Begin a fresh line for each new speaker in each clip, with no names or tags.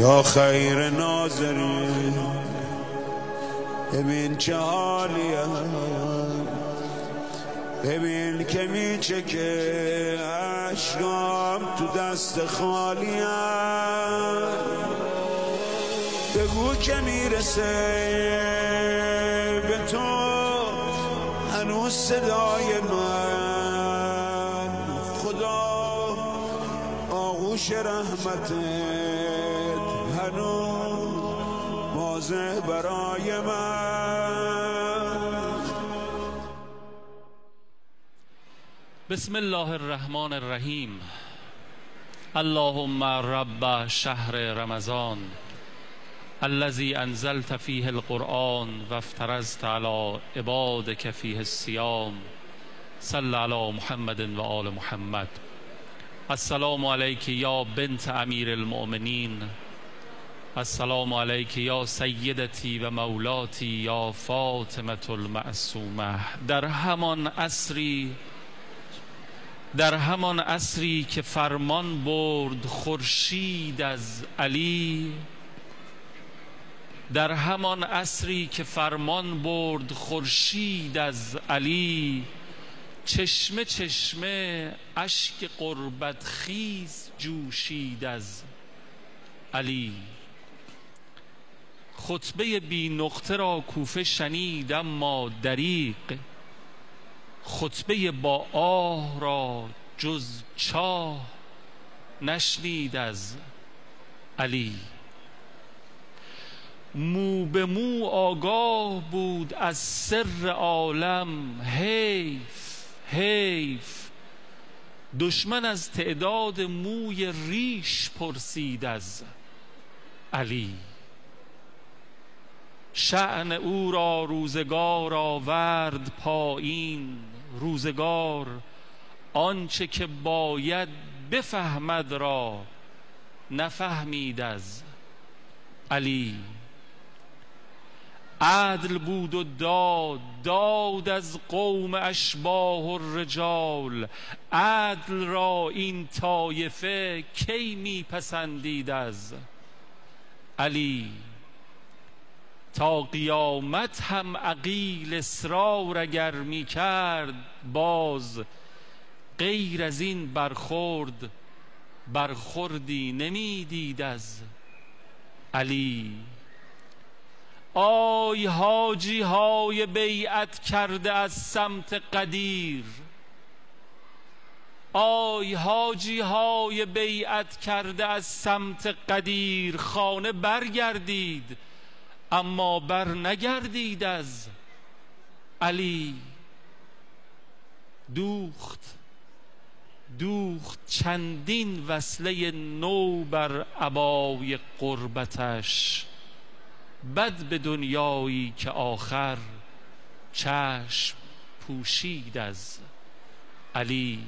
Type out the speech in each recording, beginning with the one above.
یا خیر ناظرین ببین چه حالیم، ببین که میچکه اشکام تو دست خالیم. بگو که میرسه به تو هنوز صدای من، خدا آغوش رحمتت هنوز واضح برای من.
بسم الله الرحمن الرحیم. اللهم رب شهر رمضان الذي انزلت فيه القرآن وافترضت على عبادك فيه الصيام صل على محمد و آل محمد. السلام علیک یا بنت امیر المؤمنین، السلام علیک یا سیدتی و مولاتی یا فاطمه المعصومه. در همان عصری که فرمان برد خورشید از علی، در همان عصری که فرمان برد خورشید از علی، چشمه چشمه اشک قربت خیز جوشید از علی. خطبه بی نقطه را کوفه شنید اما دریغ، خطبه با آه را جز چاه نشنید از علی. مو به مو آگاه بود از سر عالم، حیف حیف دشمن از تعداد موی ریش پرسید از علی. شأن او را روزگار آورد پایین، روزگار آنچه که باید بفهمد را نفهمید از علی. عدل بود و داد از قوم اشباه الرجال، عدل را این طایفه کی میپسندید از علی. تا قیامت هم عقیل اصرار اگر میکرد باز، غیر از این برخوردی نمیدید از علی. آی حاجی های بیعت کرده از سمت قدیر، آی حاجی های بیعت کرده از سمت قدیر، خانه برگردید اما بر نگردید از علی. دوخت چندین وصله نو بر عبای قربتش، بد به دنیایی که آخر چشم پوشید از علی.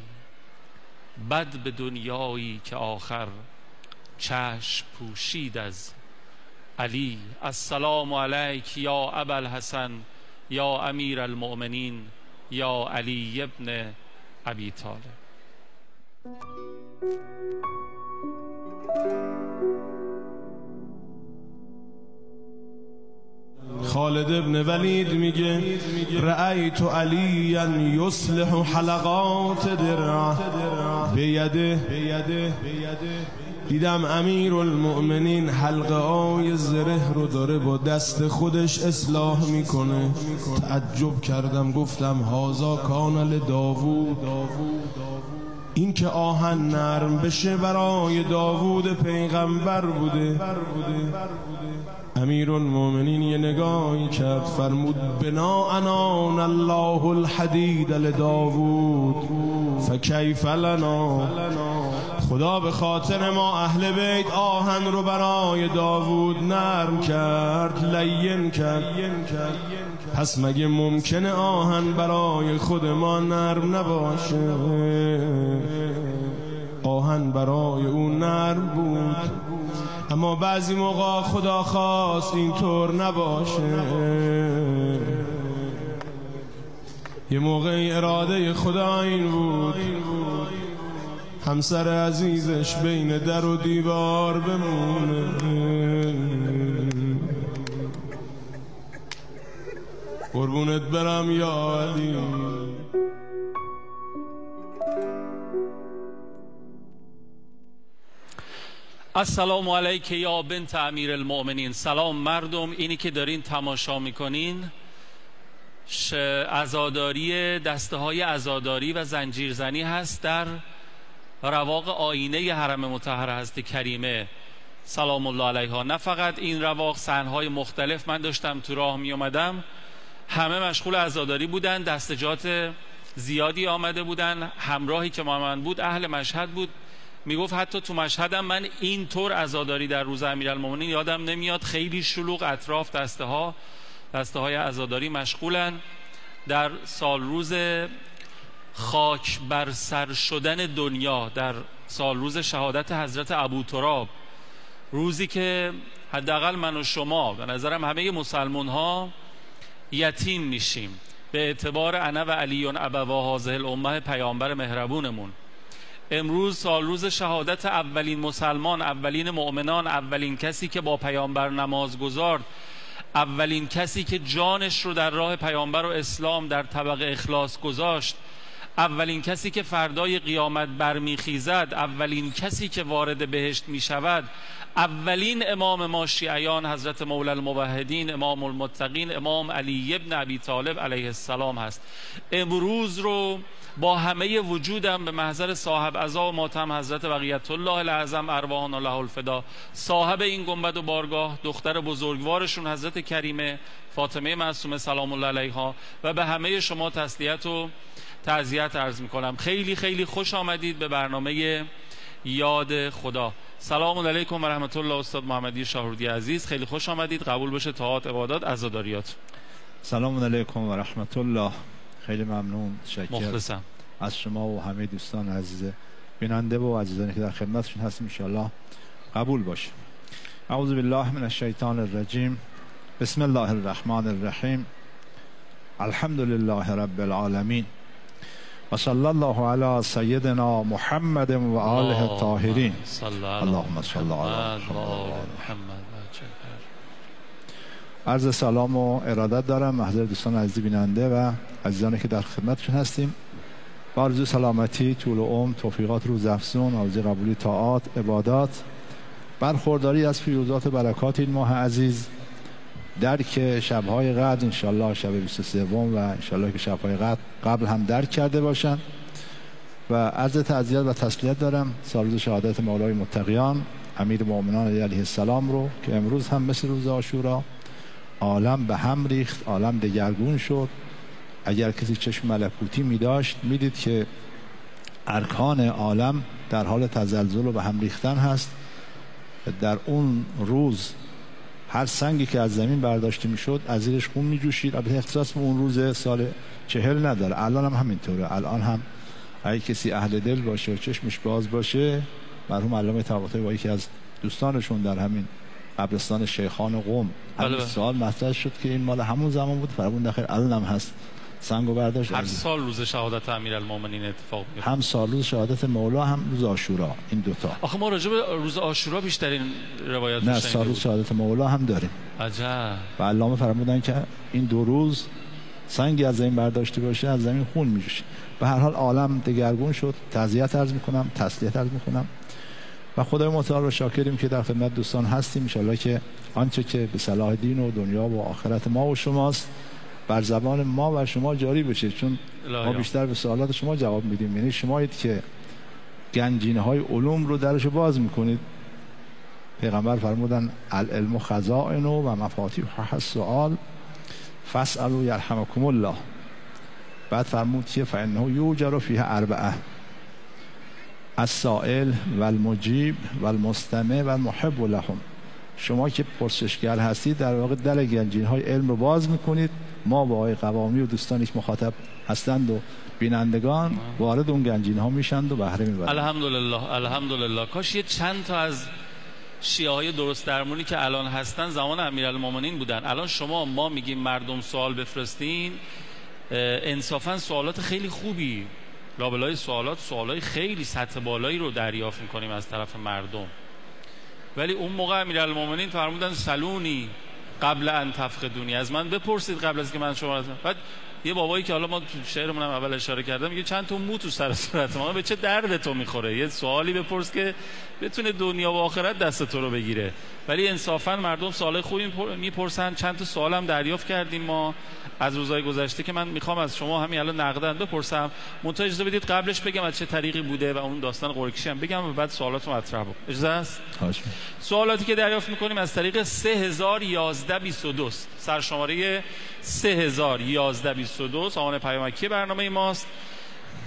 بد به دنیایی که آخر چشم پوشید از علی. السلام علیک یا ابوالحسن یا امیر المؤمنین یا علی ابن ابی طالب.
خالد ابن ولید میگه رأیت علی یصلح حلقات درع بیده، دیدم امیر المؤمنین حلقه های زره رو داره با دست خودش اصلاح میکنه. تعجب کردم، گفتم هازا کان لداوود، این که آهن نرم بشه برای داوود پیغمبر بوده. امیر المؤمنین یه نگاهی کرد، فرمود بنا انان الله الحدید لداوود فکیف لنا. خدا به خاطر ما اهل بیت آهن رو برای داوود نرم کرد، لین کرد، پس مگه ممکنه آهن برای خود ما نرم نباشه؟ آهن برای اون نرم بود، اما بعضی موقع خدا خواست اینطور نباشه. یه موقع اراده خدا این بود همسر عزیزش بین در و دیوار بمونه. قربونت برم یا علی.
السلام علیک یا بنت امیر المؤمنین. سلام مردم، اینی که دارین تماشا میکنین عزاداری، دسته های عزاداری و زنجیرزنی هست در رواق آینه حرم مطهر حضرت کریمه سلام الله علیها. نه فقط این رواق، صحنه‌های مختلف من داشتم تو راه می اومدم، همه مشغول عزاداری بودن، دستجات زیادی آمده بودن. همراهی که با من بود اهل مشهد بود، میگفت حتی تو مشهدم من این طور عزاداری در روز امیرالمومنین یادم نمیاد. خیلی شلوغ، اطراف دسته های عزاداری مشغولن در سال روز خاک بر سر شدن دنیا، در سال روز شهادت حضرت ابوتراب، روزی که حداقل من و شما به نظرم همه مسلمان ها یتیم میشیم به اعتبار انا و علی ابوا هذه الامه پیامبر مهربونمون. امروز سال روز شهادت اولین مسلمان، اولین مؤمنان، اولین کسی که با پیامبر نماز گذارد، اولین کسی که جانش رو در راه پیامبر و اسلام در طبق اخلاص گذاشت، اولین کسی که فردای قیامت برمیخیزد، اولین کسی که وارد بهشت میشود، اولین امام ما شیعیان حضرت مولا الموحدین امام المتقین امام علی ابن ابی طالب علیه السلام هست. امروز رو با همه وجودم به محضر صاحب عزا و ماتم حضرت بقیت الله الاعظم ارواحنا له الفدا، صاحب این گنبد و بارگاه، دختر بزرگوارشون حضرت کریمه فاطمه معصومه سلام الله علیها، و به همه شما تسلیت و تعزیت عرض میکنم. خیلی خیلی خوش آمدید به برنامه یاد خدا. سلام علیکم و رحمت الله. استاد محمدی شاهرودی عزیز، خیلی خوش آمدید. قبول بشه طاعات، عبادات، عزاداریات.
سلام علیکم و رحمت الله. خیلی ممنون،
مخلصم
از شما و همه دوستان عزیز بیننده و عزیزانی که در خدمتشون هستیم. ان شاء الله قبول باشه. اعوذ بالله من الشیطان الرجیم. بسم الله الرحمن الرحیم. الحمد لله رب العالمین و صلی الله علی سیدنا محمد و آله الطاهرین. اللهم صل علی محمد. عرض سلام و ارادت دارم محضر دوستان عزیز بیننده و عزیزانی که در خدمتشون هستیم. با آرزوی سلامتی، طول عمر، توفیقات روزافزون، آرزوی قبولی طاعات، عبادات، برخورداری از فیوزات و برکات این ماه عزیز، درک شب‌های قدر، انشالله شب 23 و انشالله که شب‌های قبل هم درک کرده باشن. و عرض تعزیت و تسلیت دارم سال روز شهادت مولای متقیان امیر مومنان علیه السلام رو که امروز هم مثل روز عاشورا عالم به هم ریخت، عالم دگرگون شد. اگر کسی چشم ملکوتی می داشت می دید که ارکان عالم در حال تزلزل و به هم ریختن هست. در اون روز هر سنگی که از زمین برداشته می شد از زیرش خون می جوشید. البته اختصاص به اون روز سال 40 نداره، الان هم همینطوره. الان هم اگه کسی اهل دل باشه و چشمش باز باشه، مرحوم علامه طباطبایی با یکی از دوستانشون در همین قبرستان شیخان قم همین سوال مطرح شد که این مال همون زمان بود، فرمود نخیر الان هم هست. سنگو برداشت.
هر سال روز شهادت امیرالمومنین اتفاق میفته، هم
سال روز شهادت مولا هم روز عاشورا. این دوتا.
آخه ما راجع به روز عاشورا بیشترین روایات
نه، سال روز شهادت مولا هم داریم.
عجب.
و علامه فرمودن که این دو روز سنگی از زمین برداشته باشه از زمین خون میجوشه. به هر حال عالم دگرگون شد. تعزیت عرض میکنم، تسلیت عرض میکنم و خدای متعال رو شاکریم که در خدمت دوستان هستیم. ان شاءالله که آنچه که به صلاح دین و دنیا و آخرت ما و شماست بر زبان ما و شما جاری بشه، چون ما بیشتر به سوالات شما جواب میدیم. یعنی شمایید که گنجینه های علوم رو درش باز میکنید. پیغمبر فرمودن العلم خزائن و مفاتیح السؤال فاسالوا یرحمکم الله. بعد فرمود که فانه یوجر فیه اربعه: السائل و المجیب و المستمع و المحب لهم. شما که پرسشگر هستید در واقع در گنجینه های علم رو باز میکنید. ما با آقای قوامی و دوستانی که مخاطب هستند و بینندگان وارد اون گنجینه ها میشند و بهره میبرند.
الحمدلله الحمدلله. کاش یه چند تا از شیعه های درست درمونی که الان هستن زمان امیرالمومنین بودن. الان ما میگیم مردم سوال بفرستین، انصافا سوالات خیلی خوبی لابلای سوالای خیلی سطح بالایی رو دریافت میکنیم از طرف مردم. ولی اون موقع امیرالمومنین فرمودن سلونی قبل ان تفقدونی، از من بپرسید قبل از که من شما را. بعد یه بابایی که حالا ما تو شعرمون هم اول اشاره کردم میگه چند تا مو تو سر صورت ما، به چه درد تو میخوره؟ یه سوالی بپرس که بتونه دنیا و آخرت دست تو رو بگیره. ولی انصافا مردم سوال خوبی میپرسن. چند تا سوال هم دریافت کردیم ما از روزهای گذشته که من میخوام از شما همین الان نقدن بپرسم. منتها اجازه بدید قبلش بگم از چه طریقی بوده و اون داستان قرعه کشی هم بگم و بعد سوالاتو مطرح بکنم. اجازه است؟ سوالاتی که دریافت میکنیم از طریق 301122 است. سرشماره 301122 سامانه پیامکی برنامه ماست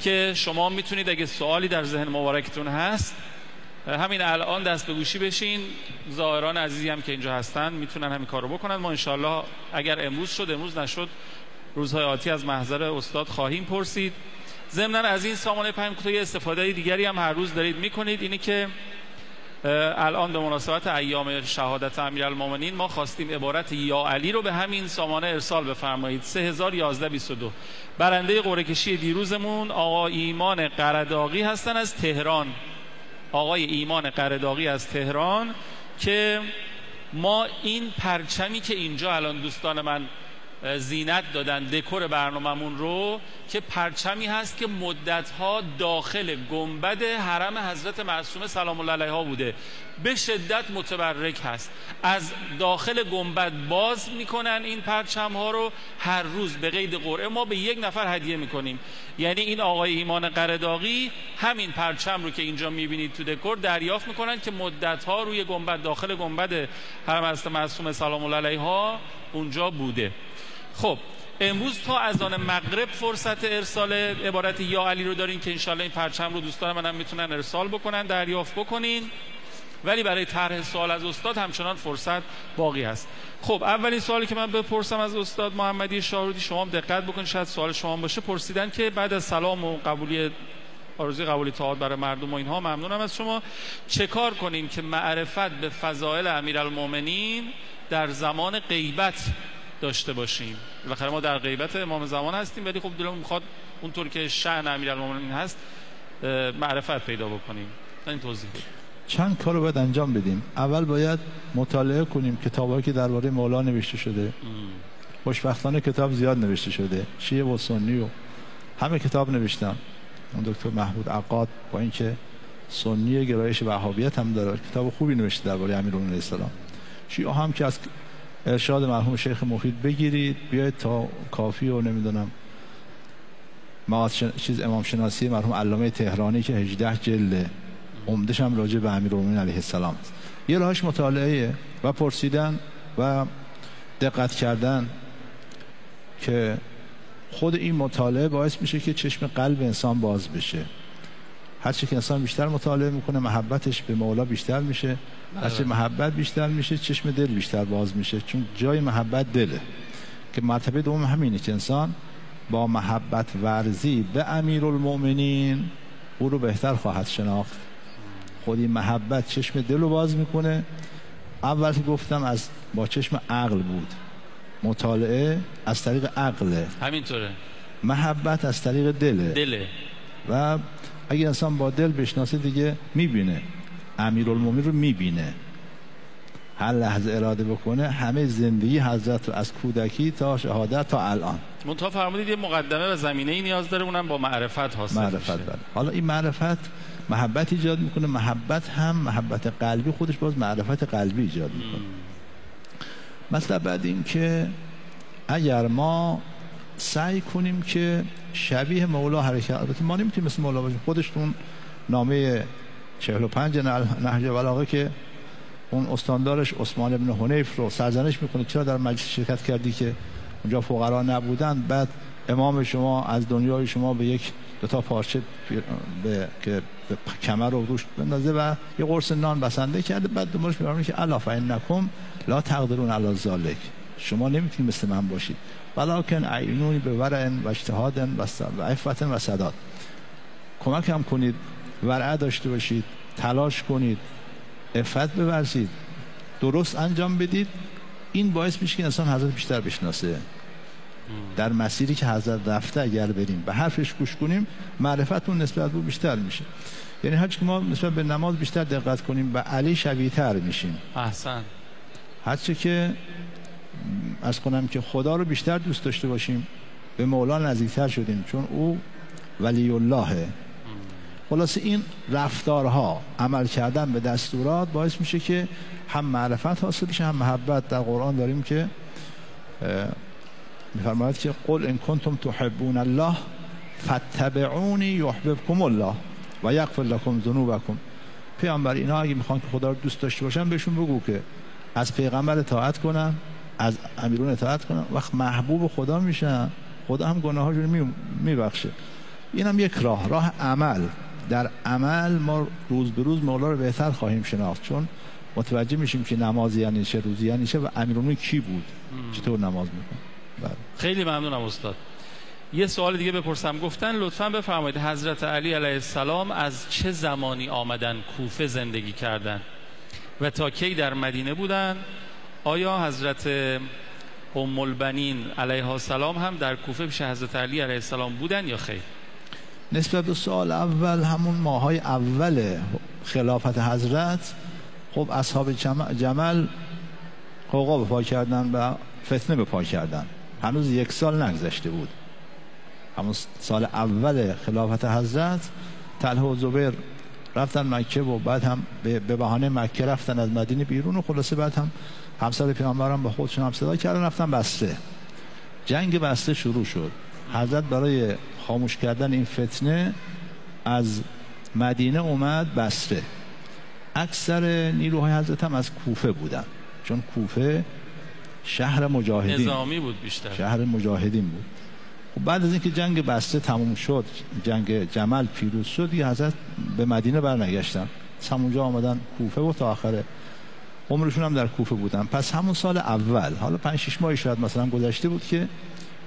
که شما میتونید اگه سوالی در ذهن مبارکتون هست همین الان دست به گوشی بشین. زائران عزیزی هم که اینجا هستن میتونن همین کارو بکنن. ما انشالله اگر امروز شد، امروز نشد، روزهای آتی از محضر استاد خواهیم پرسید. ضمناً از این سامانه پیام‌کوتاه استفاده دیگری هم هر روز دارید میکنید. اینی که الان به مناسبت ایام شهادت امیرالمومنین ما خواستیم عبارت یا علی رو به همین سامانه ارسال بفرمایید. 301122 برنده قرعه کشی دیروزمون آقا ایمان قرداغی هستن از تهران. آقای ایمان قرداغی از تهران که ما این پرچمی که اینجا الان دوستان من زینت دادن دکور برنامه‌مون رو، که پرچمی هست که مدت‌ها داخل گنبد حرم حضرت معصومه سلام الله علیها بوده، به شدت متبرک هست. از داخل گنبد باز میکنن این پرچم‌ها رو، هر روز به قید قرعه ما به یک نفر هدیه میکنیم. یعنی این آقای ایمان قرداغی همین پرچم رو که اینجا میبینید تو دکور دریافت میکنن که مدت‌ها روی گنبد داخل گنبد حرم حضرت معصومه سلام الله علیها اونجا بوده. خب امروز تا اذان مغرب فرصت ارسال عبارت یا علی رو دارین که انشالله این پرچم رو دوستان منم میتونن ارسال بکنن، دریافت بکنین. ولی برای طرح سوال از استاد همچنان فرصت باقی هست. خب اولین سوالی که من بپرسم از استاد محمدی شاهرودی، شما هم دقت بکنید شاید سوال شما باشه. پرسیدن که بعد از سلام و قبولی آرزوی قبولی طاعات برای مردم و اینها، ممنونم از شما، چه کار کنیم که معرفت به فضائل امیرالمومنین در زمان غیبت داشته باشیم؟ بالاخره ما در غیبت امام زمان هستیم، ولی خب دلمون میخواد اونطور که شأن امیرالمومنین هست معرفت پیدا بکنیم. این توضیح بدید.
چند کارو باید انجام بدیم. اول باید مطالعه کنیم کتابایی که درباره مولا نوشته شده. خوشبختانه کتاب زیاد نوشته شده، شیعه و سنی و همه کتاب نوشتن. اون دکتر محمود عقاد با اینکه سنی گرایش وهابیت هم داره، کتاب خوبی نوشته درباره امیرالمومنین علیه السلام. شیعه هم که از ارشاد مرحوم شیخ مفید بگیرید، بیاید تا کافی و نمیدونم امام شناسی مرحوم علامه تهرانی که 18 جلد عمدش هم راجع به امیرالمومنین علیه السلام است. یه راهش مطالعه و پرسیدن و دقت کردن که خود این مطالعه باعث میشه که چشم قلب انسان باز بشه. هرچی که انسان بیشتر مطالعه میکنه محبتش به مولا بیشتر میشه، هرچی محبت بیشتر میشه چشم دل بیشتر باز میشه، چون جای محبت دله. که مرتبه دوم همینه که انسان با محبت ورزی به امیرالمومنین او رو بهتر خواهد شناخت. خودی محبت چشم دل رو باز میکنه. اول که گفتم با چشم عقل بود، مطالعه از طریق عقله،
همینطوره.
محبت از طریق دله. و اگه انسان با دل بشناسه دیگه میبینه، امیرالمومنین رو میبینه. هر لحظه اراده بکنه همه زندگی حضرت رو از کودکی تا شهادت تا الان.
منتها فرمودید یه مقدمه و زمینه‌ای نیاز داره، اونم با معرفت حاصل میشه.
حالا این معرفت محبت ایجاد میکنه، محبت هم محبت قلبی خودش باز معرفت قلبی ایجاد میکنه. مثلا بعد این که اگر ما سعی کنیم که شبیه مولا حرکت، البته ما نمیتونیم مثل مولا باشیم. خودشون نامه 45 نهج بلاغه که اون استاندارش عثمان ابن حنیف رو سرزنش میکنه چرا در مجلس شرکت کردی که اونجا فقرا نبودن، بعد امام شما از دنیای شما به یک دو تا پارچه که کمر رو روش بندازه و یه قرص نان بسنده کرده، بعد دنبالش میگه که الا فانکم لا تقدرون علی ذلک، شما نمیتونید مثل من باشید، ولکن عینونی به ورع و اجتهاد و عفت و سداد، کمک هم کنید، ورع داشته باشید، تلاش کنید، عفت بورزید، درست انجام بدید. این باعث میشه که انسان حضرت بیشتر بشناسه. در مسیری که حضرت رفته اگر بریم به حرفش گوش کنیم معرفتون نسبت به بیشتر میشه. یعنی هرچی که ما نسبت به نماز بیشتر دقت کنیم به علی شبیه‌تر میشیم.
احسن.
هرچی که از کنم که خدا رو بیشتر دوست داشته باشیم به مولا نزدیکتر شدیم، چون او ولی اللهه. خلاص این رفتارها، عمل کردن به دستورات باعث میشه که هم معرفت حاصل بشه هم محبت. در قرآن داریم که میفرماید که قل ان کنتم تحبون الله فاتبعونی یحببکم الله و یغفر لكم ذنوبکم. پیامبر اینا اگه میخوان که خدا رو دوست داشته باشن بهشون بگو که از پیغمبر اطاعت کنن، از امیرون اطاعت کنن. وقت محبوب خدا میشن خدا هم گناهاشون میبخشه. این هم یک راه عمل. در عمل ما روز به روز مولا رو بهتر خواهیم شناخت، چون متوجه میشیم که نماز یعنی چه، روزی یعنی چه و امیرون کی بود، چطور نماز میکن.
خیلی ممنونم استاد. یه سوال دیگه بپرسم. گفتن لطفاً بفرمایید حضرت علی علیه السلام از چه زمانی آمدن کوفه زندگی کردن و تا کی در مدینه بودن؟ آیا حضرت ام البنین علیها السلام هم در کوفه پیش حضرت علی علیه السلام بودن یا خیر؟
نسبت به سوال اول، همون ماهای اول خلافت حضرت خب اصحاب جمل قوقا به پا کردن و فتنه به پا کردن. هنوز 1 سال نگذشته بود. همون سال اول خلافت حضرت طلحه و زبیر رفتن مکه و بعد هم به بهانه مکه رفتن از مدینه بیرون و خلاصه بعد هم همسر پیامبرم با خودشون هم صدا کردن رفتن بسته. جنگ بسته شروع شد. حضرت برای خاموش کردن این فتنه از مدینه اومد بسره. اکثر نیروهای حضرت هم از کوفه بودن، چون کوفه شهر مجاهدین
نظامی بود، بیشتر
شهر مجاهدین بود. و بعد از اینکه جنگ بسته تموم شد، جنگ جمل پیروز شد، دیگه حضرت به مدینه برنگشتن، همونجا آمدن کوفه و تا آخر عمرشون هم در کوفه بودن. پس همون سال اول، حالا 5-6 ماهی شاید مثلا گذشته بود که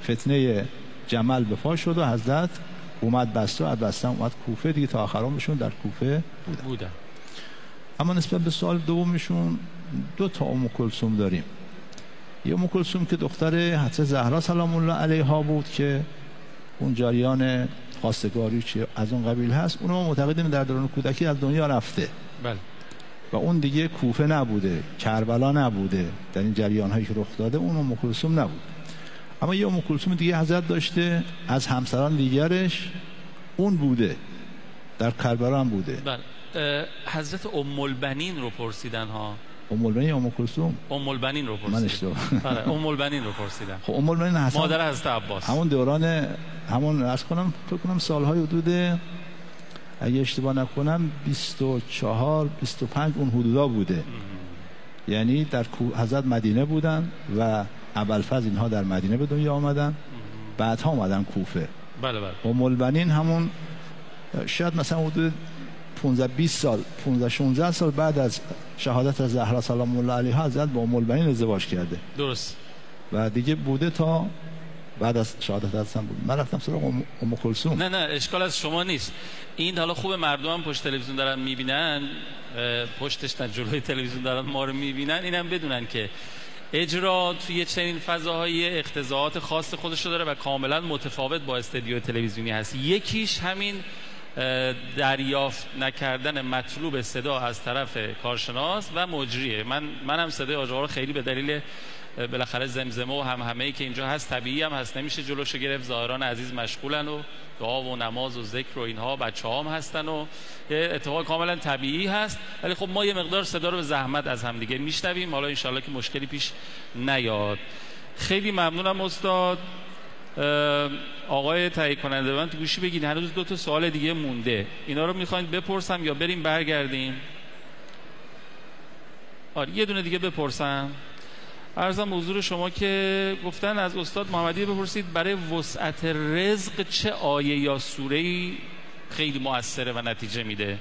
فتنه جمل به پا شد و حضرت اومد بسته و از بسته اومد کوفه، دیگه تا آخر عمرشون در کوفه بودن. اما نسبت به سوال دومشون 2 تا ام کلثوم داریم. یه ام کلثوم که دختر حضرت زهرا سلام الله علیها بود که اون جریان خواستگاری چی از اون قبیل هست. اونم معتقدیم در دوران کودکی از دنیا رفته.
بله.
و اون دیگه کوفه نبوده، کربلا نبوده، در این جریان هایی که رخ داده اون ام کلثوم نبود. اما یه ام کلثوم دیگه حضرت داشته از همسران دیگرش، اون بوده، در کربلا هم بوده.
بله. حضرت ام البنین رو پرسیدن ها.
ام البنین ام کلثوم؟
ام البنین رو پرسیدن.
من اشتباه.
آره ام البنین رو پرسیدن.
خب ام البنین حسن
مادر حضرت عباس.
همون دوران همون عرض کنم فکر کنم سالهای حدود اگه اشتباه نکنم 24 25 اون حدودا بوده. یعنی در حضرت مدینه بودن و ابوالفضل اینها در مدینه به دنیا آمدن، بعدها اومدن کوفه.
بله بله.
ام البنین همون شاید مثلا حدود 15-20 سال 15-16 سال بعد از شهادت از زهرا سلام الله علیها حضرت با ام البنین ازدواج کرده.
درست.
و دیگه بوده تا بعد از شهادت حضرت بود. من رفتم سراغ ام کلثوم.
نه اشکال از شما نیست. این حالا خوب مردم هم پشت تلویزیون دارن میبینن، پشتش نه جلوی تلویزیون دارن ما رو میبینن، اینم بدونن که اجرا توی چنین فضاهای اقتضاعات خاص خودش رو داره و کاملا متفاوت با استودیو تلویزیونی هست. یکیش همین دریافت نکردن مطلوب صدا از طرف کارشناس و مجریه. منم صدای آجاقا رو خیلی به دلیل بالاخره زمزمه و همهمه‌ای که اینجا هست طبیعی هم هست، نمیشه جلوشو گرفت. ظاهران عزیز مشغولن و دعا و نماز و ذکر و اینها، بچه‌هام هستن و اتفاق کاملا طبیعی هست. ولی خب ما یه مقدار صدا رو به زحمت از هم دیگه میشنویم. حالا انشالله که مشکلی پیش نیاد. خیلی ممنونم استاد. آقای تهیه کننده من تو گوشی بگید، هنوز 2 تا سوال دیگه مونده. اینا رو میخواین بپرسم یا بریم برگردیم؟ آره یه دونه دیگه بپرسم. عرضم حضور شما که گفتن از استاد محمدی بپرسید برای وسعت رزق چه آیه یا سوره‌ای خیلی مؤثره و نتیجه میده.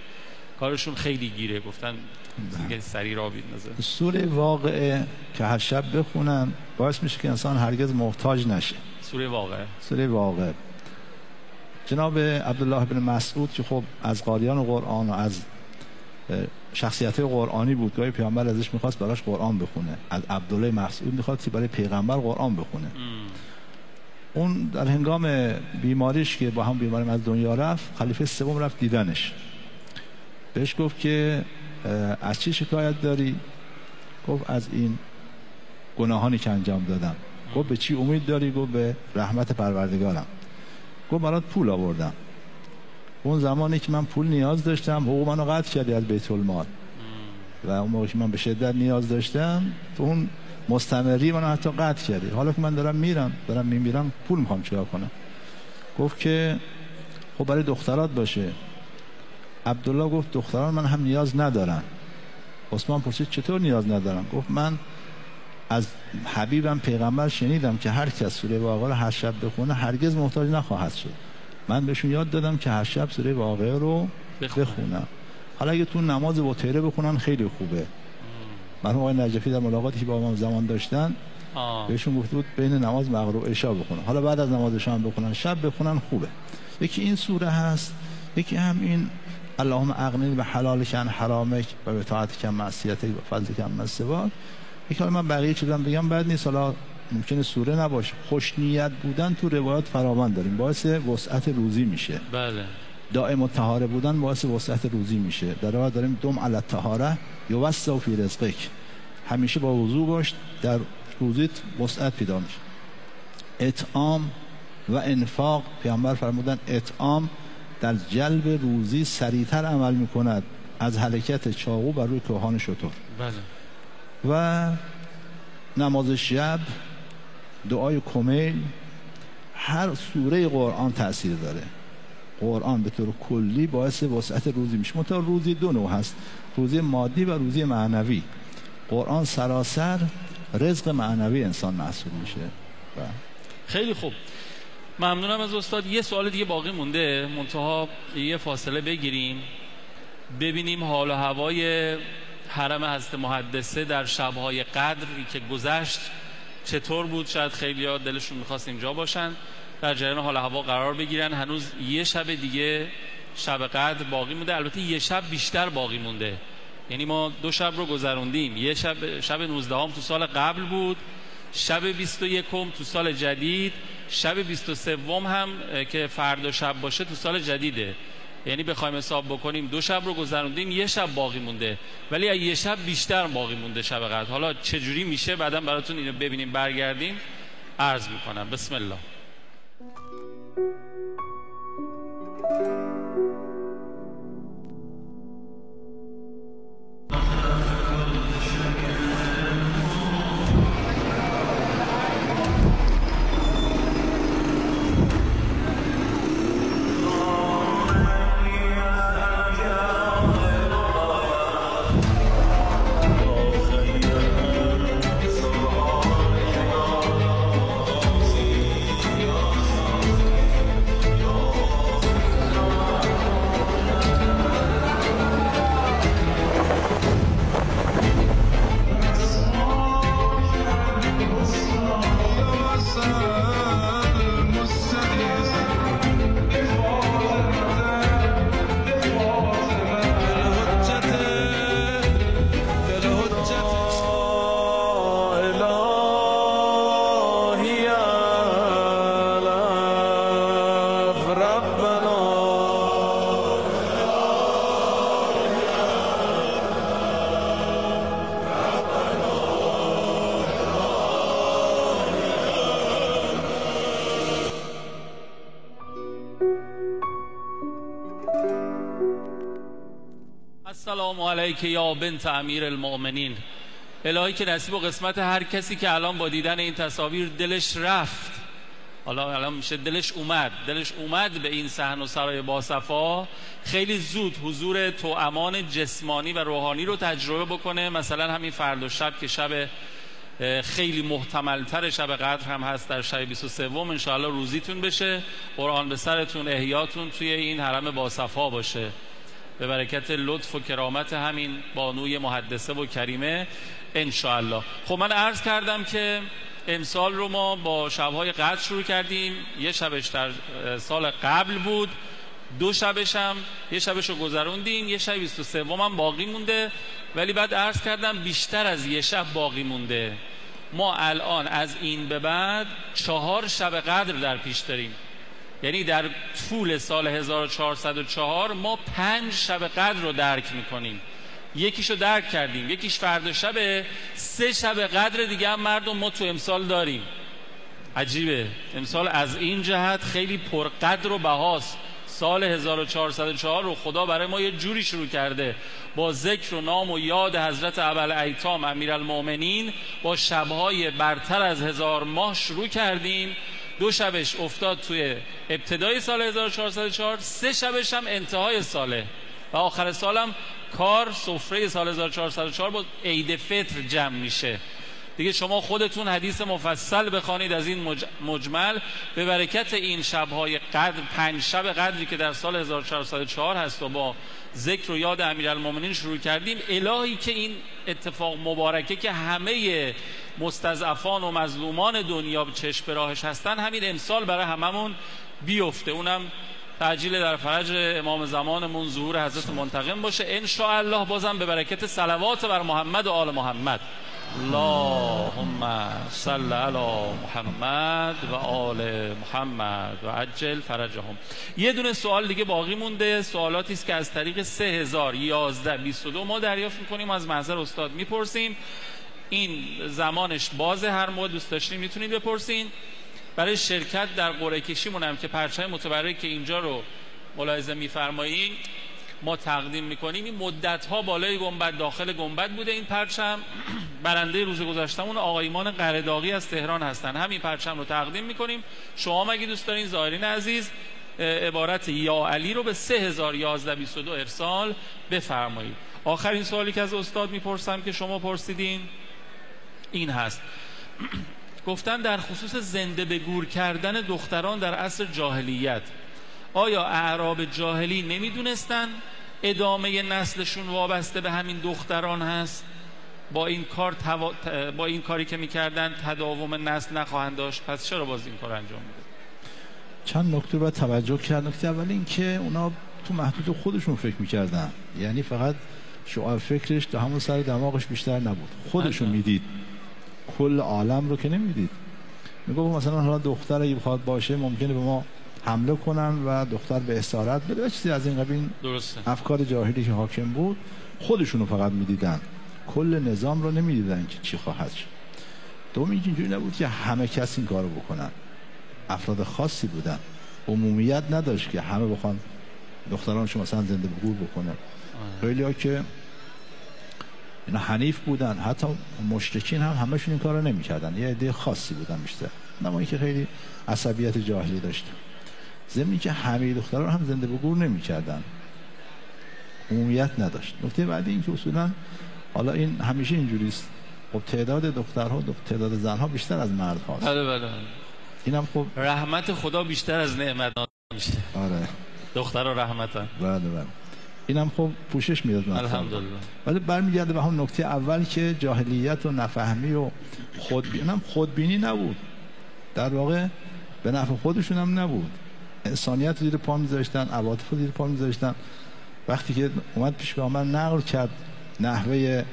کارشون خیلی گیره، گفتن دیگه سری را بید نظر.
سوره واقعه که هر شب بخونن باعث میشه که انسان هرگز محتاج نشه.
سوره واقعه.
سوره واقعه. جناب عبدالله بن مسعود که خب از قاریان قرآن و از شخصیت قرآنی بود، گاهی پیامبر ازش میخواست براش قرآن بخونه. از عبدالله مسعود میخواست که برای پیغمبر قرآن بخونه. اون در هنگام بیماریش که با هم بیماری از دنیا رفت، خلیفه سوم رفت دیدنش. بهش گفت که از چی شکایت داری؟ گفت از این گناهانی که انجام دادم. گفت به چی امید داری؟ گفت به رحمت پروردگارم. گفت برات پول آوردم. اون زمانی که من پول نیاز داشتم حقوق منو قطع کردی از بیت المال و اون موقعی که من به شدت نیاز داشتم تو اون مستمری منو حتی قطع کردی. حالا که من دارم میمیرم پول میخوام چیکار کنم؟ گفت که خب برای دخترات باشه. عبدالله گفت دختران من هم نیاز ندارن. عثمان پرسید چطور نیاز ندارن؟ گفت من از حبیبم پیغمبر شنیدم که هر کس سوره واقعه رو هر شب بخونه هرگز محتاج نخواهد شد. من بهشون یاد دادم که هر شب سوره واقعه رو بخونم. حالا اگه تو نماز وتیره بخونن خیلی خوبه. مرحوم آقای نجفی در ملاقاتی که با ما زمان داشتن بهشون گفته بود بین نماز مغرب و عشا بخونن. حالا بعد از نماز شام بخونن، شب بخونن خوبه. یکی این سوره هست، یکی هم این اللهم اغننی به حلالک عن حرامک و به طاعتک عن معصیتک و فضلک عن سواک. یک حالا من بقیه چیزام بگم بعد نیست، حالا ممکنه سوره نباشه. خوشنیت بودن تو روایات فراوان داریم، باعث وسعت روزی میشه.
بله.
دائم الطهاره بودن باعث وسعت روزی میشه. در روایت داریم دم علی الطهاره یوسع فی رزقک، همیشه با وضو باش در روزیت وسعت پیدا میشه. اطعام و انفاق، پیامبر فرمودن اطعام در جلب روزی سریعتر عمل میکند از حرکت چاقو بر روی کوهان شتر.
بله.
و نماز شب، دعای کمیل، هر سوره قرآن تأثیر داره. قرآن به طور کلی باعث وسعت روزی میشه. مثلا روزی دو نوع هست، روزی مادی و روزی معنوی. قرآن سراسر رزق معنوی انسان محسوب میشه.
خیلی خوب، ممنونم از استاد. یه سوال دیگه باقی مونده، منتها یه فاصله بگیریم ببینیم حال و هوای حرم حضرت محدثه در شب‌های قدری که گذشت چطور بود. شاید خیلی‌ها دلشون می‌خواست اینجا باشن، در جریان حال و هوا قرار بگیرن. هنوز یه شب دیگه شب قدر باقی مونده، البته یه شب بیشتر باقی مونده. یعنی ما 2 شب رو گذروندیم. یه شب 19 تو سال قبل بود، شب 21 تو سال جدید، شب 23 هم که فردا شب باشه تو سال جدیده. یعنی بخوایم حساب بکنیم 2 شب رو گذروندیم، یه شب باقی مونده، ولی یه شب بیشتر باقی مونده شب قدر. حالا چجوری میشه بعدم براتون اینو ببینیم برگردیم عرض میکنم. بسم الله. السلام علیک یا بنت امیر المؤمنین. الهی که نصیب و قسمت هر کسی که الان با دیدن این تصاویر دلش رفت، حالا الان میشه دلش اومد به این صحن و سرای باصفا، خیلی زود حضور توامان جسمانی و روحانی رو تجربه بکنه. مثلا همین فردا شب که شب خیلی محتملتر شب قدر هم هست، در شب 23 انشاءالله روزیتون بشه، قرآن به سرتون، احیاتون توی این حرم باصفا باشه به برکت لطف و کرامت همین بانوی محدثه و کریمه انشاءالله. خب من عرض کردم که امسال رو ما با شب‌های قدر شروع کردیم. یه شبش در سال قبل بود، 2 شبش هم یه شبش رو گذروندیم، یه شب 23 هم باقی مونده، ولی بعد عرض کردم بیشتر از یه شب باقی مونده. ما الان از این به بعد 4 شب قدر در پیش داریم. یعنی در طول سال 1404 ما 5 شب قدر رو درک میکنیم. یکیشو درک کردیم، یکیش فردا شبه، 3 شب قدر دیگه هم مردم ما تو امسال داریم. عجیبه، امسال از این جهت خیلی پرقدر و بهاست. سال 1404 رو خدا برای ما یه جوری شروع کرده، با ذکر و نام و یاد حضرت ابوالایتام امیرالمؤمنین، با شبهای برتر از 1000 ماه شروع کردیم. 2 شبش افتاد توی ابتدای سال 1404، 3 شبش هم انتهای ساله و آخر سالم کار سفره سال 1404 با عید فطر جمع میشه. دیگه شما خودتون حدیث مفصل بخوانید از این مجمل. به برکت این شبهای قدر، 5 شب قدری که در سال 1404 هست و با ذکر و یاد امیرالمؤمنین شروع کردیم، الهی که این اتفاق مبارکه که همه مستضعفان و مظلومان دنیا به چشم به راهش هستن، همین امسال برای هممون بیفته. اونم تعجیل در فرج امام زمانمون ظهور حضرت منتقم باشه ان شاء الله. بازم به برکت صلوات بر محمد و آل محمد. اللهم صل علی محمد و آل محمد و عجل فرجهم. یه دونه سوال دیگه باقی مونده، سوالاتی است که از طریق 3011-22 ما دریافت میکنیم، از محضر استاد میپرسیم. این زمانش بازه، هر موقع دوست داشتین میتونید بپرسین. برای شرکت در قرعه کشیمون هم که پرچم متبرک که اینجا رو ملاحظه میفرمایید ما تقدیم میکنیم، این مدت‌ها بالای گنبد، داخل گنبد بوده این پرچم. برنده روز گذشتمون آقای ایمان قرداغی از تهران هستن. همین پرچم رو تقدیم میکنیم. شما مگه دوست دارین زائرین عزیز عبارت یا علی رو به 3011-22 ارسال بفرمایید. آخرین سوالی که از استاد میپرسم که شما پرسیدین این هست. گفتن در خصوص زنده به گور کردن دختران در عصر جاهلیت، آیا اعراب جاهلی نمیدونستن ادامه نسلشون وابسته به همین دختران هست؟ با این کاری که میکردن تداوم نسل نخواهند داشت، پس چرا باز این کار انجام میده؟
چند نکته باید توجه کرد. نکته اول این که اونا تو محدود خودشون فکر میکردن، یعنی فقط شعاع فکرش تا همون سر دماغش بیشتر نبود، خودشون میدید، کل عالم رو که نمیدید. میگه مثلا حالا دختر اگه بخواد باشه ممکنه به ما حمله کنن و دختر به اسارت بده، چیزی از این قبیل.
درسته.
افکار جاهلی که حاکم بود خودشونو فقط میدیدن، کل نظام رو نمیدیدن که چی خواهد شد. دوم اینجوری نبود که همه کس این کارو بکنن، افراد خاصی بودن، عمومیت نداشت که همه بخوان دخترانشون مثلا زنده به گور بکنن. خیلی‌ها که اینا حنیف بودن، حتی مشرکین هم همشون این کارو نمی‌کردن، یه عده خاصی بودن بیشتر، نمایی که خیلی عصبیت جاهلی داشتن. ضمن که همه دختران هم زنده به گور نمی‌کردن، عمومیت نداشت. نکته بعدی این که اصولاً حالا این همیشه اینجوری است، خب تعداد دخترها تعداد زنها بیشتر از مردهاست.
بله.
اینم خب
رحمت خدا بیشتر از نعمت میشه.
آره.
دخترها رحمتن.
بله. اینم خب پوشش میداد.
الحمدلله.
ولی برمیگرده به همون نکته اول که جاهلیت و نفهمی و خودبینی نبود. در واقع به نفع خودشون هم نبود. انسانیت رو زیر پا میذاشتن، عواطف رو زیر پا میذاشتن. وقتی که اومد پیش پیامبر نقل کرد نحوه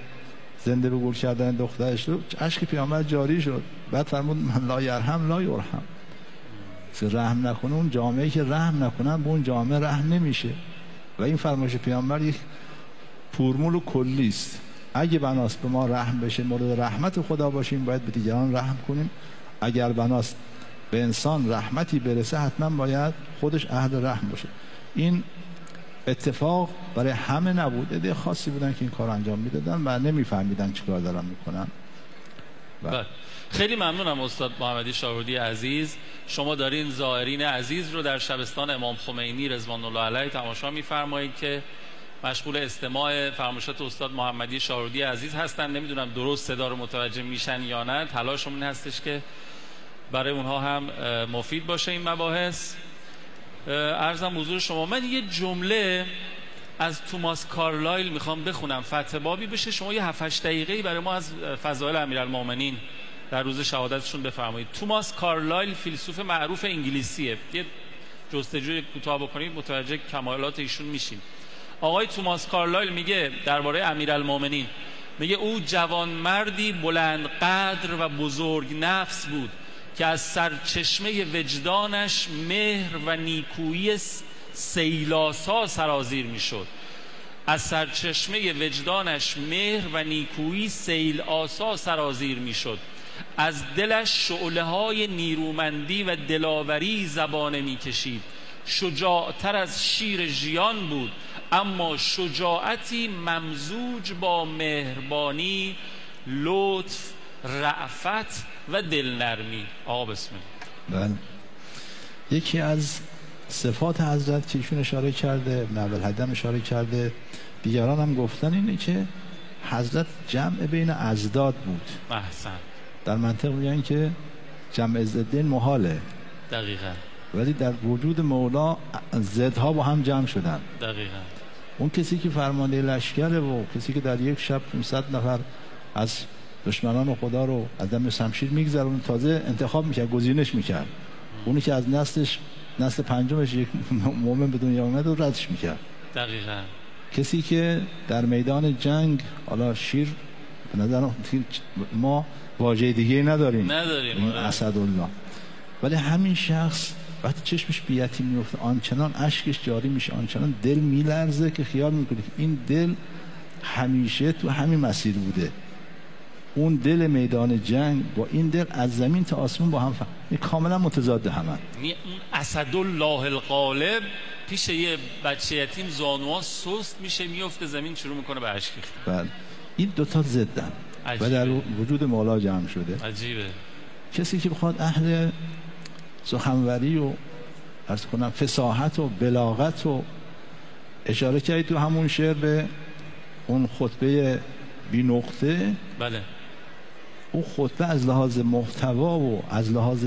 زنده به گور کردن دخترش رو، اشک پیامبر جاری شد. بعد فرمود من لا یرحم لا یرحم. رحم نکنه، اون جامعه‌ای که رحم نکنن به اون جامعه رحم نمیشه. و این فرمایش پیامبر یک فرمول کلی است. اگه بناست به ما رحم بشه، مورد رحمت خدا باشیم، باید به دیگران رحم کنیم. اگر بناست به انسان رحمتی برسه، حتما باید خودش اهل رحم باشه. این اتفاق برای همه نبود، عده خاصی بودن که این کار انجام میدادن و نمیفهمیدن چیکار دارن میکنن.
خیلی ممنونم استاد محمدی شاهرودی عزیز. شما دارین زائرین عزیز رو در شبستان امام خمینی رضوان الله علیه تماشا میفرمایید که مشغول استماع فرمایشات استاد محمدی شاهرودی عزیز هستن. نمیدونم درست صدا رو متوجه میشن یا نه. تلاشمون هستش که برای اونها هم مفید باشه این مباحث. عرضم حضور شما، من یه جمله از توماس کارلایل میخوام بخونم، فتح بابی بشه. شما یه 7-8 دقیقه‌ای برای ما از فضائل امیرالمؤمنین در روز شهادتشون بفرمایید. توماس کارلایل فیلسوف معروف انگلیسیه. یه جستجوی کوتاه بکنید متوجه کمالات ایشون میشین. آقای توماس کارلایل میگه درباره امیرالمؤمنین میگه او جوانمردی بلند قدر و بزرگ نفس بود که از سرچشمه وجدانش مهر و نیکویی سیلاسا سرازیر میشد. از سرچشمه وجدانش مهر و نیکویی سیل آسا سرازیر میشد. از دلش شعله های نیرومندی و دلاوری زبانه میکشید. شجاعتر از شیر ژیان بود، اما شجاعتی ممزوج با مهربانی، لطف، رأفت و دلنرمی. آقا بسم الله.
بله. یکی از صفات حضرت که ایشون اشاره کرده، ابن ابوالهدی اشاره کرده، دیگران هم گفتن، اینه که حضرت جمع بین ازداد بود.
احسن.
در منطق میگن که جمع ضدین محاله.
دقیقاً.
ولی در وجود مولا ضدها با هم جمع شدن.
دقیقاً.
اون کسی که فرمانده لشکره و کسی که در یک شب 500 نفر از دشمنان خدا رو از دم شمشیر میگذرون، تازه انتخاب میکرد، گزینش میکرد. اونی که از نسل پنجمش یک مومن به دنیا اومد و ردش میکرد.
دقیقاً.
کسی که در میدان جنگ، حالا شیر به نظر ما واژه دیگه نداریم اسدالله، ولی همین شخص وقتی چشمش بیاتی میفته آنچنان اشکش جاری میشه، آنچنان دل میلرزه که خیال میکنه که این دل همیشه تو همین مسیر بوده. اون دل میدان جنگ با این دل از زمین تا آسمون با هم کاملا متضاد همن.
اون اسدالله الغالب پیش یه بچه یتیم زانوها سست میشه، میفته زمین، شروع میکنه به اشک ریختن.
بله. این دوتا ضدن و در وجود مولا جمع شده.
عجیبه.
کسی که بخواد اهل سخنوری و عرض کنم فصاحت و بلاغت و اشاره کردی تو همون شعر به اون خطبه بی نقطه.
بله.
اون خطبه از لحاظ محتوا و از لحاظ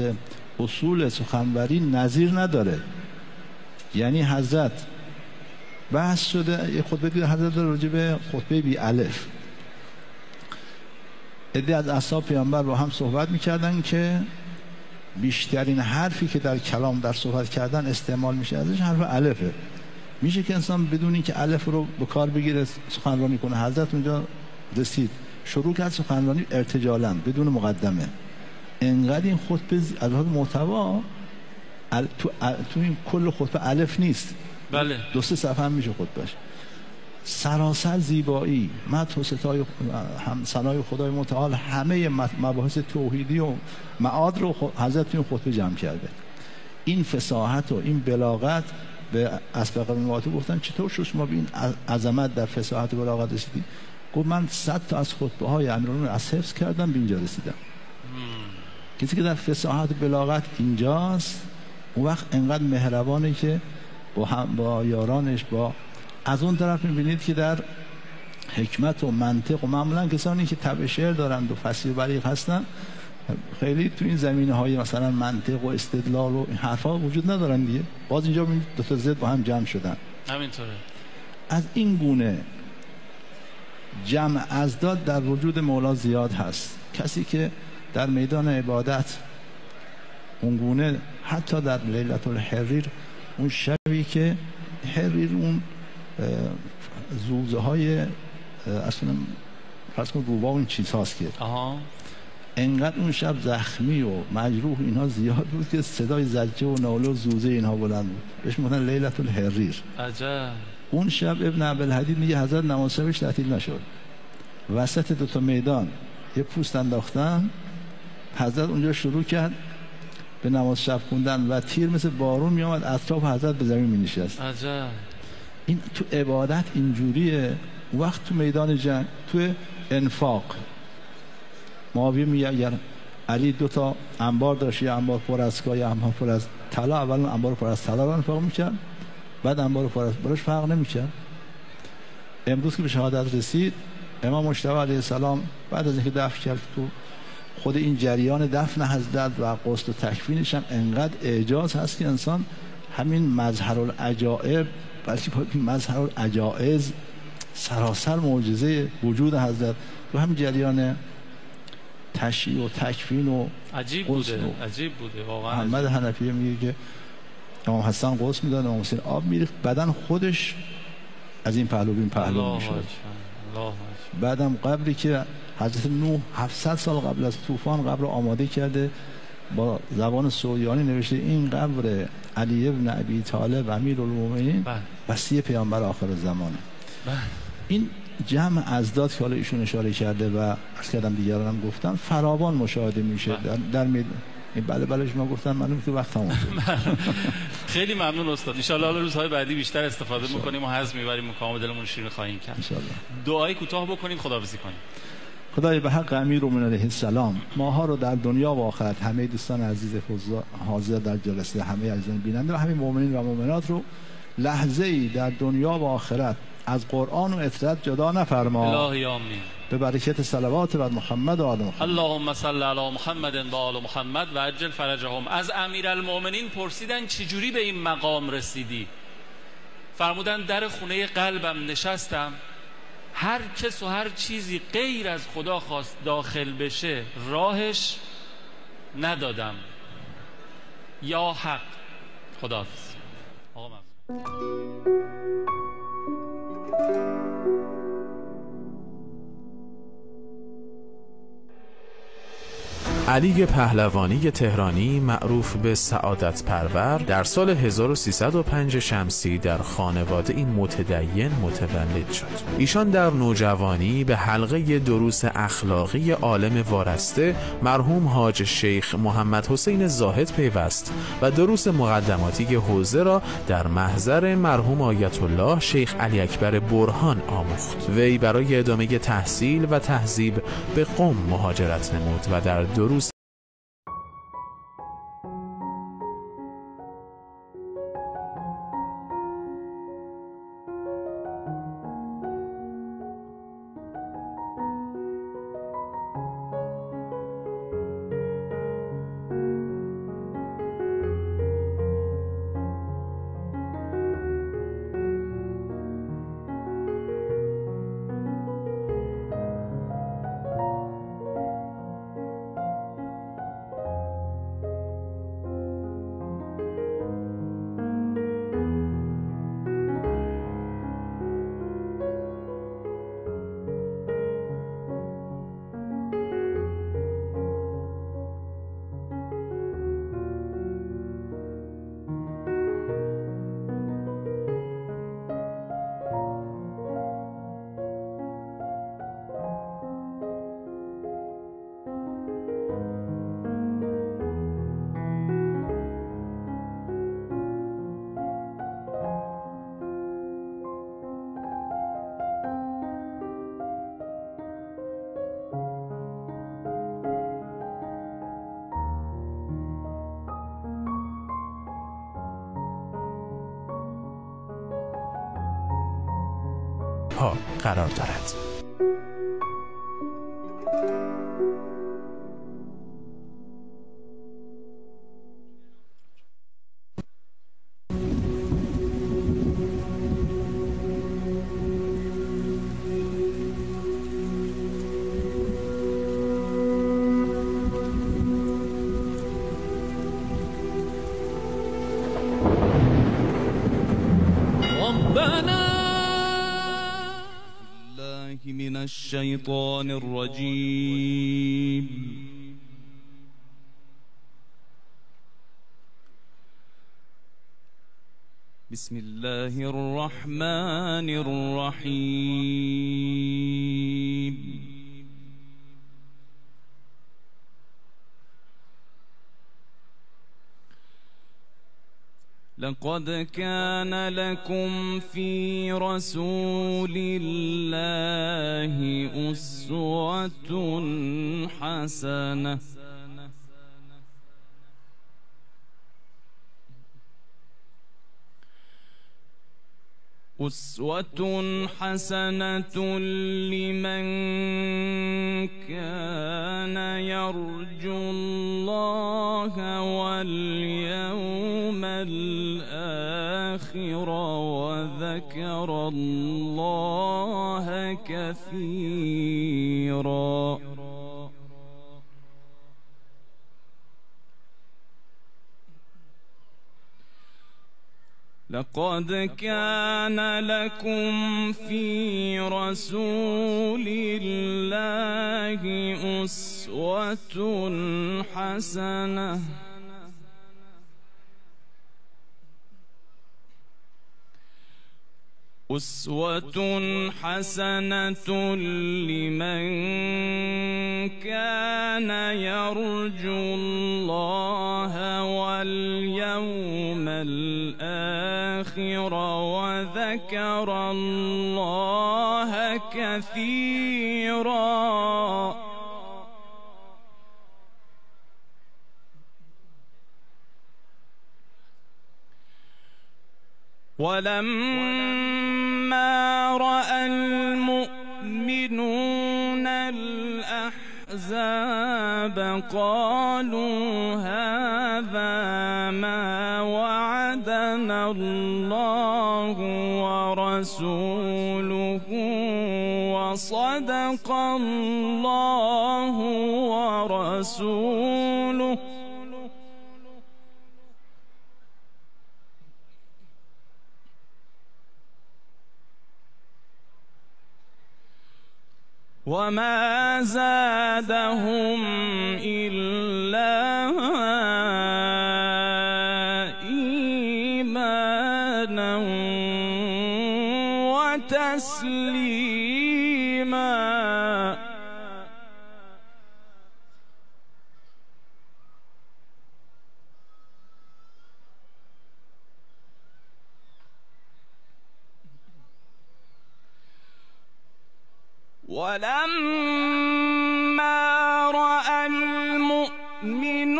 اصول سخنوری نظیر نداره. یعنی حضرت بحث شده، یه خطبه دیگه حضرت راجع به خطبه بی الف، عده از اصحاب پیامبر با هم صحبت میکردن که بیشترین حرفی که در کلام در صحبت کردن استعمال میشه ازش حرف الفه. میشه که انسان بدون اینکه الف رو به کار بگیره سخنرانی کنه. حضرت اونجا رسید شروع کرد سخنرانی ارتجالاً بدون مقدمه. انقدر این خطبه از لحاظ محتوا تو این کل خطبه الف نیست.
بله.
2-3 صفحه هم میشه خطبهش. سراسر زیبایی، مدح و ستای ثنای خدای متعال، همه مباحث توحیدی و معاد رو حضرت توی خطبه جمع کرده. این فصاحت و این بلاغت به اسبق المواتو گفتن چطور شد شما به این عظمت در فصاحت و بلاغت رسیدی؟ گفت من 100 تا از خطبه های امیرالمومنین از حفظ کردم به اینجا رسیدم. کسی که در فصاحت و بلاغت اینجاست، اون وقت انقدر مهربانه که با یارانش، با از اون طرف میبینید که در حکمت و منطق و معمولا کسانی که طبع شعر دارند و فصیح و بلیغ هستن خیلی تو این زمینه های مثلا منطق و استدلال و این حرفا وجود ندارن دیگه. باز اینجا میبینید دو تا ضد با هم جمع شدن.
همینطوره.
از این گونه جمع ازداد در وجود مولا زیاد هست. کسی که در میدان عبادت اون گونه، حتی در لیلة الحریر، اون شبی که حریر اون زوزه های اصلا فرض کن روبا و این چیز هاست که انقدر اون شب زخمی و مجروح اینها زیاد بود که صدای زجه و ناله و زوزه اینها بلند بود. بهش میگن لیلة الحریر.
عجب.
اون شب ابن ابوالهدی میگه حضرت نماز شبش تعطیل نشد. وسط دوتا میدان یه پوست انداختن، حضرت اونجا شروع کرد به نماز شب خوندن و تیر مثل بارون می آمد اطراف حضرت به زمین می نشست.
عجب. این
تو عبادت اینجوریه. وقت تو میدان جنگ، تو انفاق، معاویه میگه اگر علی 2 انبار داشت، یه انبار پر از کاه، یه انبار پر از طلا، اول انبار پر از طلا رو انفاق میکرد، بعد انبار پر از براش فرق نمیکرد. امروز که به شهادت رسید، امام مجتبی علیه السلام بعد از اینکه دفن کرد، تو خود این جریان دفن حضرت و غسل و تکفینش هم انقدر اعجاز هست که انسان همین مظهر العجائب، بلکه مظهر العجائز، سراسر معجزه وجود حضرت تو همین جریان تشییع و تکفین و
عجیب بوده. عجیب بوده واقعا.
محمد حنفی میگه که امام حسن غسل میداد، امام حسین آب میریخت، بدن خودش از این پهلو به این پهلو میشد. بعدم قبری که حضرت نوح 700 سال قبل از طوفان قبر آماده کرده، با زبان سوریانی نوشته این قبر علی ابن ابی طالب امیرالمومنین وصی پیامبر آخر زمانه. این جمع ازداد که حالا ایشون اشاره کرده و عرض کردم دیگران هم گفتن فراوان مشاهده میشه در این بله شما گفتن معلومه که وقت تموم شد.
خیلی ممنون استاد. ان شاء الله روزهای بعدی بیشتر استفاده می‌کنیم و حظ می‌بریم و کام دلمون شیرین خواهیم کرد. ان شاء الله. دعای کوتاه بکنیم خداحافظی کنیم.
خدای به حق امیرالمومنین علیه السلام ماها رو در دنیا و آخرت، همه دوستان عزیز حاضر در جلسه، همه عزیزان بیننده و همه مؤمنین و مؤمنات رو لحظه‌ای در دنیا و آخرت از قرآن و اطاعت جدا نفرما.
الهی آمین.
به برکت صلوات بر محمد و آل محمد.
اللهم صل علی محمد و آل محمد و عجل فرجهم. از امیرالمؤمنین پرسیدن چجوری به این مقام رسیدی؟ فرمودن در خونه قلبم نشستم، هر کس و هر چیزی غیر از خدا خواست داخل بشه راهش ندادم. یا حق. خداحافظ. آقا ممنون.
علی پهلوانی تهرانی معروف به سعادت پرور در سال 1305 شمسی در خانواده این متدین متولد شد. ایشان در نوجوانی به حلقه دروس اخلاقی عالم وارسته مرحوم حاج شیخ محمد حسین زاهد پیوست و دروس مقدماتی حوزه را در محضر مرحوم آیت الله شیخ علی اکبر برهان آموخت. وی برای ادامه تحصیل و تهذیب به قم مهاجرت نمود و در دروس قرار دارد.
من الشيطان الرجيم. بسم الله الرحمن الرحيم. لقد كان لكم في رسول الله أسوة حسنة لمن كان يرجو الله واليوم الآخر وذكر الله كثيرا. لقد كان لكم في رسول الله أسوة حسنة لمن كان يرجو الله واليوم الآخر وذكر الله كثيرا. ولما رأى المؤمنون الأحزاب قالوا هذا ما وعدنا الله ورسوله وصدق الله ورسوله وما زادهم إلا إيمانا وتسليما. ولما رأى المؤمنون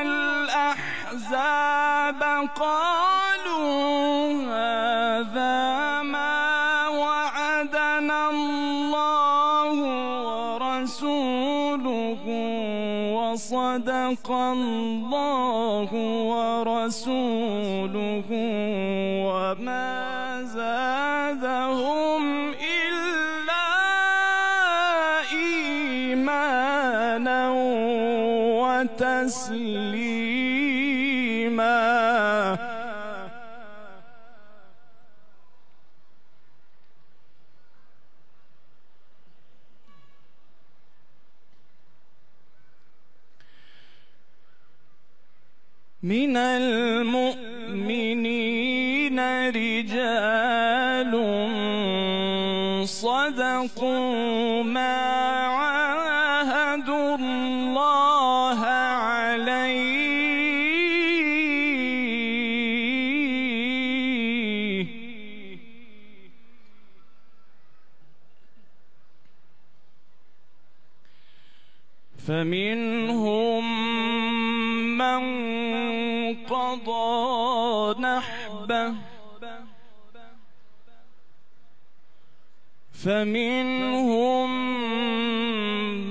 الأحزاب قالوا هذا ما وعدنا الله ورسوله وصدق الله ورسوله وما زادهم تسليما. من المؤمنين رجال صدقوا ما عاهدوا الله عليه فمنهم من قضى نحبه فمنهم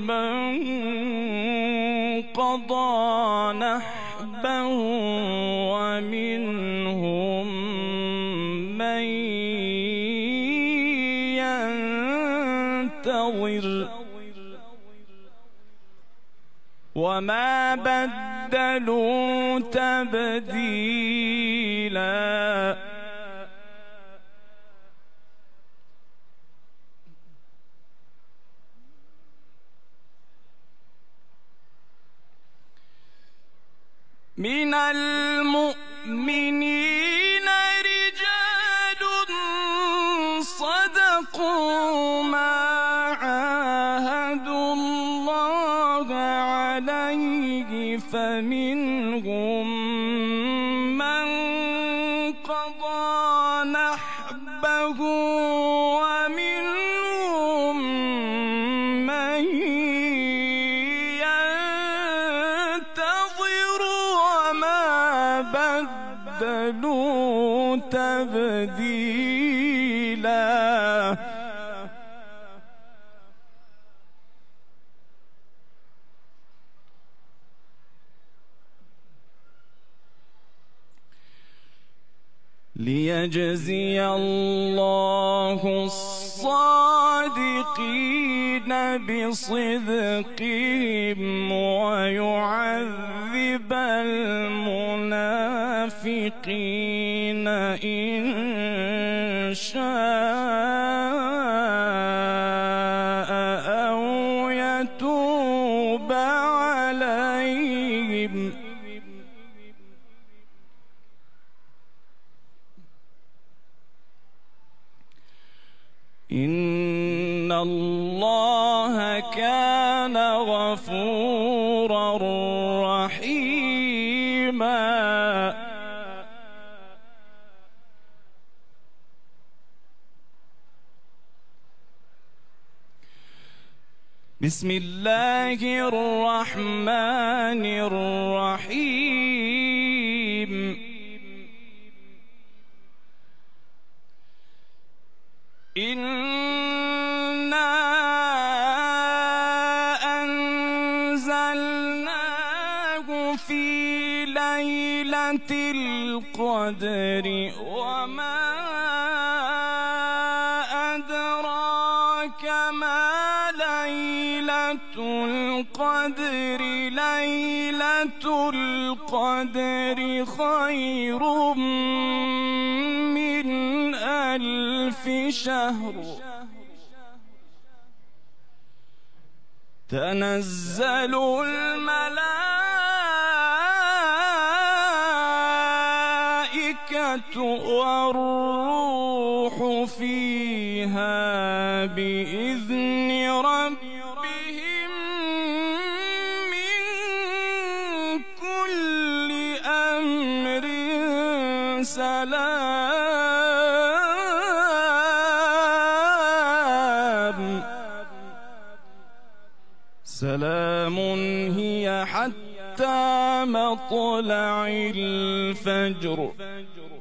من قضى نحبه ومنهم من ينتظر وما بدلوا تبديلا. من المؤمنين رجال صدقوا ما عاهدوا الله عليه فمنهم من قضى نحبه ومنهم من ينتظر وما بدلوا تبديلا. ليجزي الله الصادقين بصدقهم ويعذب المنافقين المنافقين إن شاء أو يتوب عليهم إن الله كان غفورا رحيما. بسم الله الرحمن الرحيم. إنا أنزلناه في ليلة القدر وما أدراك ما ليلة القدر. ليلة القدر خير من ألف شهر. تنزل الملائكة والروح فيها بإذن ربهم من كل أمر سلام هي حتى مطلع الفجر.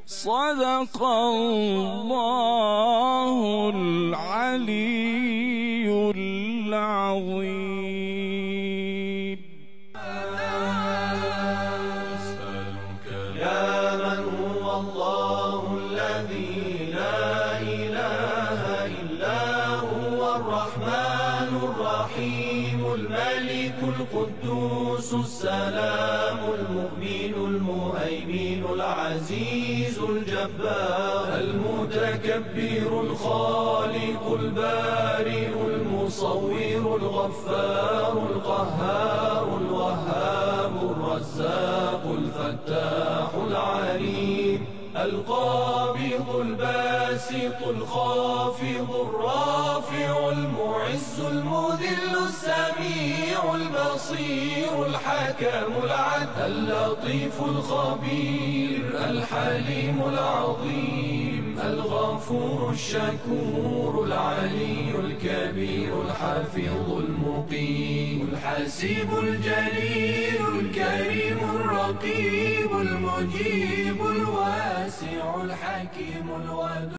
صدق الله العلي العظيم.
يا من هو الله الذي لا إله إلا هو الرحمن الرحيم الملك القدوس السلام المؤمن المهيمن العزيز الجبار المتكبر الخالق البارئ المصور الغفار القهار الوهاب الرزاق الفتاح العليم القابض الباسط الخافض الرافع المعز المذل السميع البصير الحكم العدل اللطيف الخبير الحليم العظيم الغفور الشكور العلي الكبير الحفيظ المقيم الحسيب الجليل الكريم الرقيب المجيب الواسع الحكيم الودود.